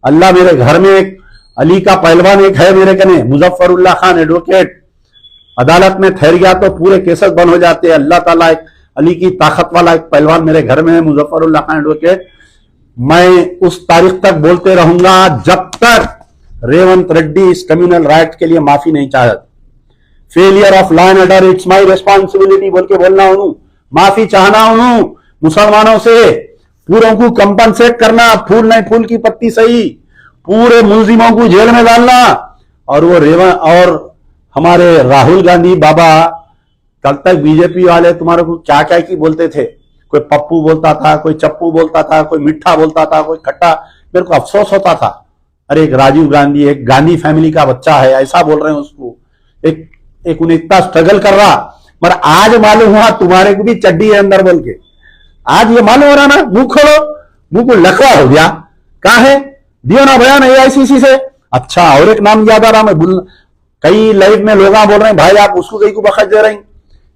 अल्लाह मेरे घर में एक अली का पहलवान एक है मेरे कने, मुजफ्फरुल्लाह खान एडवोकेट, अदालत में ठहर गया तो पूरे केसेस बंद हो जाते हैं। अल्लाह ताला एक अली की ताकत वाला एक पहलवान मेरे घर में है, मुजफ्फरुल्लाह खान एडवोकेट। मैं उस तारीख तक बोलते रहूंगा जब तक रेवंत रेड्डी इस कम्युनल राइट के लिए माफी नहीं चाहत। Failure of law and order it's my responsibility बोल के बोलना हूं, माफी चाहना हूं मुसलमानों से, पूरों को कंपनसेट करना, फूल नहीं फूल की पत्ती सही, पूरे मुलजिमों को जेल में डालना। और वो रेवंत और हमारे राहुल गांधी बाबा, कल तक बीजेपी वाले तुम्हारे को क्या क्या की बोलते थे, कोई पप्पू बोलता था, कोई चप्पू बोलता था, कोई मिठा बोलता था, कोई खट्टा। मेरे को अफसोस होता था, अरे एक राजीव गांधी एक गांधी फैमिली का बच्चा है, ऐसा बोल रहे हैं उसको, एक उन्हें इतना स्ट्रगल कर रहा। मगर आज मालूम हुआ तुम्हारे को भी चड्डी है अंदर बोल के, आज ये मालूम हो रहा ना, मुंह खोलो, मुंह को लखवा हो गया। कहा है दियो ना बयान AICC से। अच्छा और एक नाम याद आ रहा, मैं कई लाइव में लोग बोल रहे हैं भाई आप उसको कहीं को बखत दे रहे हैं,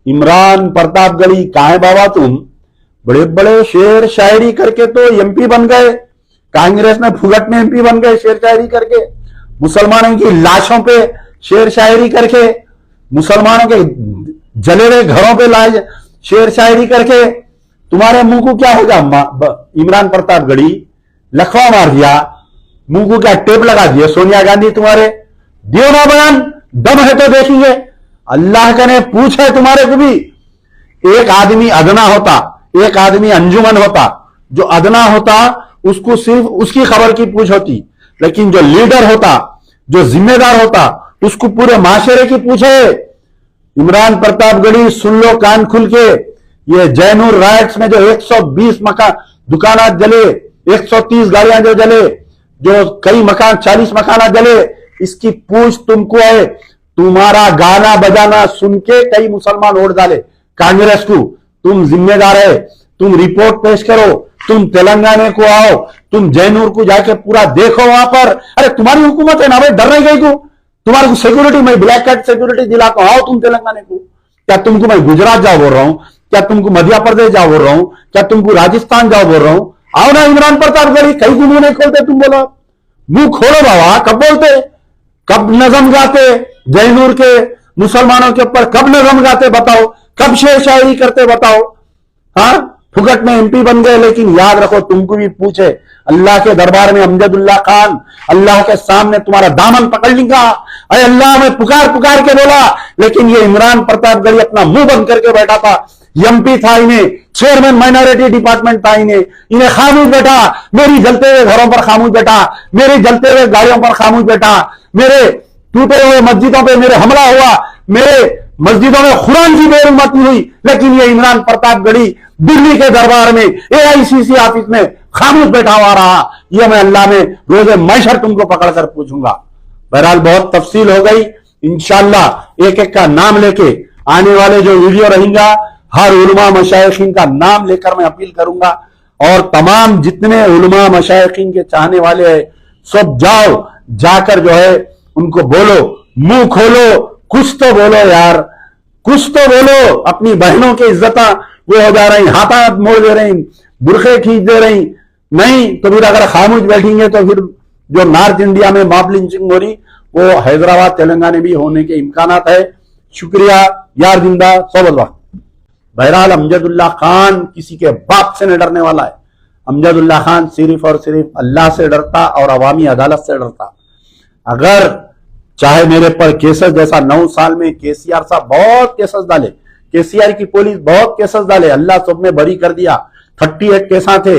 इमरान प्रतापगढ़ी। कहा है बाबा तुम बड़े बड़े शेर शायरी करके तो MP बन गए, कांग्रेस में फुगट में MP बन गए शेर शायरी करके, मुसलमानों की लाशों पे शेर शायरी करके, मुसलमानों के जले हुए घरों पे लाए शेर शायरी करके। तुम्हारे मुंह को क्या होगा, इमरान प्रतापगढ़ी लखवा मार दिया, मुंह को क्या टेप लगा दिया सोनिया गांधी तुम्हारे। दियो ना बयान, दम है तो देखेंगे। अल्लाह का ने पूछा है तुम्हारे को भी, एक आदमी अदना होता, एक आदमी अंजुमन होता, जो अदना होता उसको सिर्फ उसकी खबर की पूछ होती, लेकिन जो लीडर होता, जो जिम्मेदार होता, उसको पूरे माशरे की पूछ है। इमरान प्रतापगढ़ी सुन लो कान खुल के, ये जैनूर राइट्स में जो 120 मकान दुकानात जले, 130 गाड़ियां जो जले, जो कई मकान 40 मकान जले, इसकी पूछ तुमको है। तुम्हारा गाना बजाना सुन के कई मुसलमान वोट डाले कांग्रेस को, तुम जिम्मेदार है, तुम रिपोर्ट पेश करो, तुम तेलंगाना को आओ, तुम जैनूर को जाके पूरा देखो वहां पर। अरे तुम्हारी हुकूमत है ना भाई, डर नहीं गई को, तुम्हारे को सिक्योरिटी, मैं ब्लैक कार्ड सिक्योरिटी दिलाता हूं, आओ तुम तेलंगाना को। क्या तुमको मैं गुजरात जाओ बोल रहा हूं, क्या तुमको मध्य प्रदेश जाओ बोल रहा हूं, क्या तुमको राजस्थान जाओ बोल रहा हूं, आओ ना इमरान प्रतापगढ़ी। कहीं को मुंह नहीं खोलते तुम, बोलो मुंह खोलो बाबा, कब बोलते, कब नजम गाते जैनूर के मुसलमानों के ऊपर, कब नजम गाते बताओ, कब शेर शायरी करते बताओ। हाँ फुगट में MP बन गए, लेकिन याद रखो तुमको भी पूछे अल्लाह के दरबार में अमजदुल्लाह खान, अल्लाह के सामने तुम्हारा दामन पकड़ लेगा। अरे अल्लाह में पुकार पुकार के बोला, लेकिन ये इमरान प्रतापगढ़ी अपना मुंह बंद करके बैठा था। MP था, इन्हें चेयरमैन माइनॉरिटी डिपार्टमेंट था, इन्हें खामोश बैठा, मेरी जलते हुए घरों पर खामोश बैठा, मेरे जलते हुए गाड़ियों पर खामोश बैठा, मेरे टूटे हुए मस्जिदों पे मेरे हमला हुआ, मेरे मस्जिदों में कुरान की बेरुमती हुई, लेकिन ये इमरान प्रतापगढ़ी दिल्ली के दरबार में AICC ऑफिस में खामोश बैठा हुआ रहा। ये मैं अल्लाह में रोजे मैशर तुमको पकड़कर पूछूंगा। बहरहाल बहुत तफसील हो गई, इंशाअल्लाह एक एक का नाम लेके आने वाले जो वीडियो रहेगा, हर उलमा मशाइखीन का नाम लेकर मैं अपील करूंगा। और तमाम जितने उलमा मशाइखीन के चाहने वाले हैं सब जाओ, जाकर जो है उनको बोलो, मुंह खोलो, कुछ तो बोलो यार, कुछ तो बोलो। अपनी बहनों की इज्जत वो हो जा रही, हाथ हाथ मोड़ दे रही, बुरखे खींच दे रही, नहीं तो फिर अगर खामोश बैठेंगे तो फिर जो नॉर्थ इंडिया में मॉब लिंचिंग हो रही, वो हैदराबाद तेलंगाना भी होने के इम्कानात है। शुक्रिया, यार जिंदा सोबत। बहरहाल अमजदुल्लाह खान किसी के बाप से नहीं डरने वाला है। अमजदुल्लाह खान सिर्फ और सिर्फ अल्लाह से डरता और अवामी अदालत से डरता। अगर चाहे मेरे पर केसेस जैसा 9 साल में KCR साहब बहुत केसेस डाले, KCR की पुलिस बहुत केसेस डाले, अल्लाह सब में बरी कर दिया, 38 केसा थे।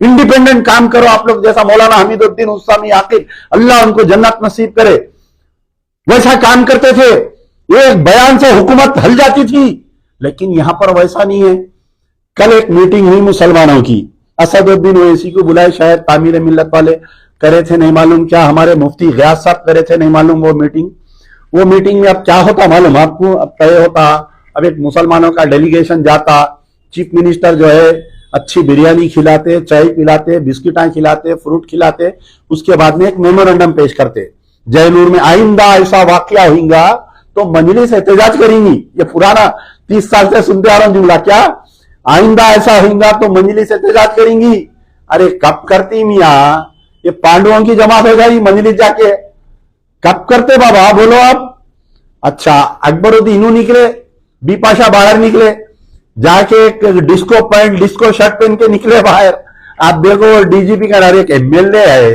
इंडिपेंडेंट काम करो आप लोग, जैसा मौलाना हमीदुद्दीन उस्तामी आकिब, अल्लाह उनको जन्नत नसीब करे, वैसा काम करते थे। एक बयान से हुकूमत हल जाती थी, लेकिन यहां पर वैसा नहीं है। कल एक मीटिंग हुई मुसलमानों की, असदुद्दीन ओवैसी को बुलाए, शायद तामीर मिल्लत वाले करे थे, नहीं मालूम क्या हमारे मुफ्ती गयास साहब करे थे, नहीं मालूम वो मीटिंग में अब क्या होता मालूम आपको, अब तय होता, अब एक मुसलमानों का डेलीगेशन जाता, चीफ मिनिस्टर जो है अच्छी बिरयानी खिलाते, चाय पिलाते, बिस्किटां खिलाते, फ्रूट खिलाते, उसके बाद में एक मेमोरेंडम पेश करते, जयनूर में आइंदा ऐसा वाकया होगा तो मजलिस एहतजाज करेंगी। ये पुराना 30 साल से सुनते आ रहा हूं जुमला, क्या आइंदा ऐसा होगा तो मजलिस एहतजाज करेंगी। अरे कब करती मियां, ये पांडवों की जमात हो गई मंजलिस जाके। कब करते बाबा बोलो आप। अच्छा अकबरुद्दीन निकले, बिपाशा बाहर निकले, जाके एक डिस्को पैंट डिस्को शर्ट पहन के निकले बाहर। आप देखो डीजीपी का एक एमएलए है,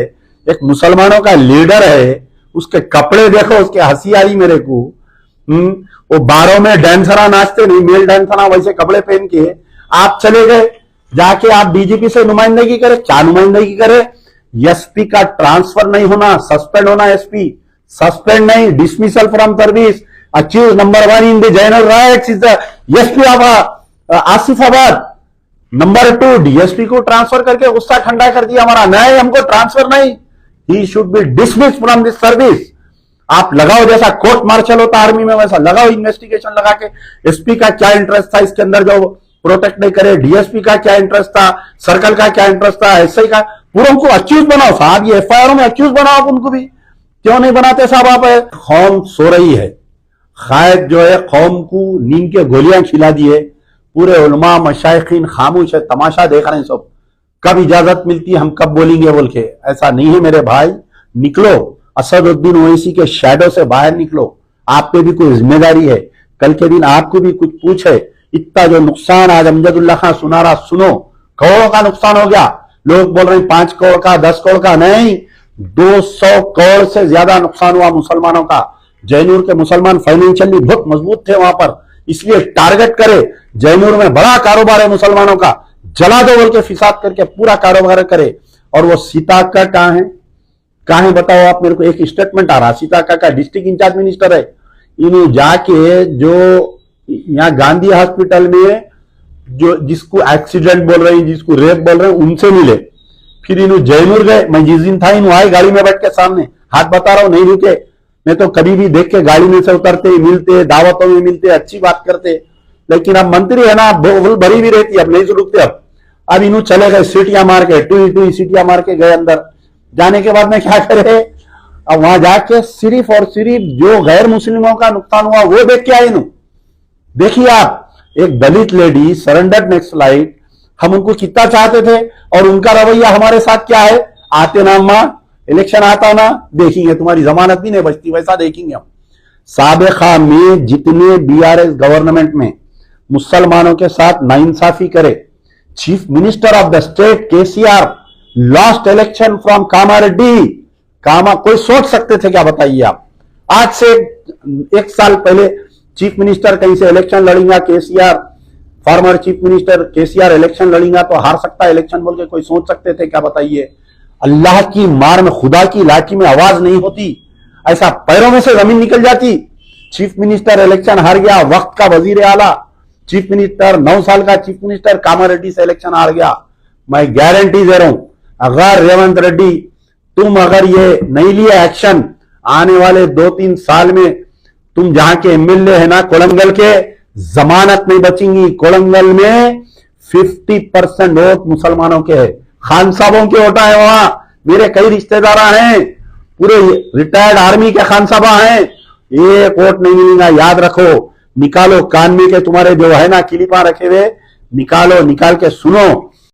एक मुसलमानों का लीडर है, उसके कपड़े देखो, उसके हंसी आई मेरे को। वो बारों में डांसरा नाचते नहीं, मेल डांसरा वैसे कपड़े पहन के आप चले गए, जाके आप डीजीपी से नुमाइंदगी करे। क्या नुमाइंदगी करे? एसपी का ट्रांसफर नहीं होना, सस्पेंड होना। एसपी सस्पेंड नहीं, dismissal from service. Accused number 1 in the general rights is the SP of Asifabad. Number 2 DSP को ट्रांसफर करके गुस्सा ठंडा कर दिया हमारा। नहीं, हमको ट्रांसफर नहीं, he should be dismiss from this service. आप लगाओ, जैसा कोर्ट मार्शल होता आर्मी में वैसा लगाओ, इन्वेस्टिगेशन लगा के एसपी का क्या इंटरेस्ट था इसके अंदर जो प्रोटेक्ट नहीं करे, डीएसपी का क्या इंटरेस्ट था, सर्कल का क्या इंटरेस्ट था, एसआई का, पूरा उनको अक्यूज बनाओ साहब। ये एफआईआर में अक्यूज बनाओ आप उनको भी। क्यों नहीं बनाते साहब आप? कौम सो रही है, शायद जो है कौम को नींद के गोलियां खिला दिए। पूरे उलमा मशाइखीन खामोश है, तमाशा देख रहे हैं सब। कब इजाजत मिलती है हम कब बोलेंगे बोल के। ऐसा नहीं है मेरे भाई, निकलो असदुद्दीन ओवैसी के शैडो से बाहर निकलो। आप पे भी कोई जिम्मेदारी है, कल के दिन आपको भी कुछ पूछे। इतना जो नुकसान आज अमजदुल्ला खान सुना रहा, सुनो, करोड़ों का नुकसान हो गया। लोग बोल रहे हैं 5 करोड़ का, 10 करोड़ का, नहीं 200 करोड़ से ज्यादा नुकसान हुआ मुसलमानों का। जयनूर के मुसलमान फाइनेंशियली बहुत मजबूत थे वहां पर, इसलिए टारगेट करे। जयनूर में बड़ा कारोबार है मुसलमानों का, जला दो बोल के फिसाद करके पूरा कारोबार करे। और वो सीता का कहां है, कहां है बताओ आप मेरे को। एक स्टेटमेंट आ रहा, सीता का डिस्ट्रिक्ट इंचार्ज मिनिस्टर है, इन्हें जाके जो यहाँ गांधी हॉस्पिटल में जो जिसको एक्सीडेंट बोल रहे हैं, जिसको रेप बोल रहे हैं, उनसे मिले। फिर इन्हों जयनूर गए, मैं जिस दिन था इन्हों आए गाड़ी में बैठ के सामने, हाथ बता रहा हूं नहीं रुके। मैं तो कभी भी देख के गाड़ी में से उतरते, मिलते, दावतों में मिलते, अच्छी बात करते। लेकिन अब मंत्री है ना, भरी भी रहती, अब नहीं रुकते। अब इन्हों चले गए सीटियां मार के, टू सीटियां मार के गए अंदर। जाने के बाद में क्या करे, अब वहां जाके सिर्फ और सिर्फ जो गैर मुस्लिमों का नुकसान हुआ वो देख के आए इन्हों। देखिए आप, एक दलित लेडी सरेंडर नेक्सलाइट, हम उनको कितना चाहते थे और उनका रवैया हमारे साथ क्या है। आते ना मां, इलेक्शन आता ना, देखेंगे तुम्हारी जमानत भी नहीं बचती, वैसा देखेंगे हम। साबिका में जितने बीआरएस गवर्नमेंट में मुसलमानों के साथ नाइंसाफी करे, chief minister of the state KCR lost election from Kamareddy. कोई सोच सकते थे क्या बताइए आप? आज से 1 साल पहले चीफ मिनिस्टर कहीं से इलेक्शन लड़ेगा KCR, former chief minister KCR election लड़ेगा तो हार सकता है इलेक्शन बोल के कोई सोच सकते थे क्या बताइए? अल्लाह की मार में, खुदा की लाठी में आवाज नहीं होती, ऐसा पैरों में से जमीन निकल जाती। चीफ मिनिस्टर इलेक्शन हार गया, वक्त का वजीर आला चीफ मिनिस्टर, 9 साल का चीफ मिनिस्टर कामारेड्डी से इलेक्शन हार गया। मैं गारंटी दे रहा हूं, अगर रेवंत रेड्डी तुम अगर ये नहीं लिया एक्शन, आने वाले 2-3 साल में तुम जहां के एमएलए है ना कोलंगल के, जमानत नहीं बचेंगी। कोलंगल में 50% वोट मुसलमानों के हैं, खान साहबों के वोटा है वहां। मेरे कई रिश्तेदार हैं, पूरे रिटायर्ड आर्मी के खान साहबा हैं, एक वोट नहीं मिलेगा, याद रखो। निकालो कान में के तुम्हारे जो है ना क्लिपा रखे हुए, निकालो, निकाल के सुनो।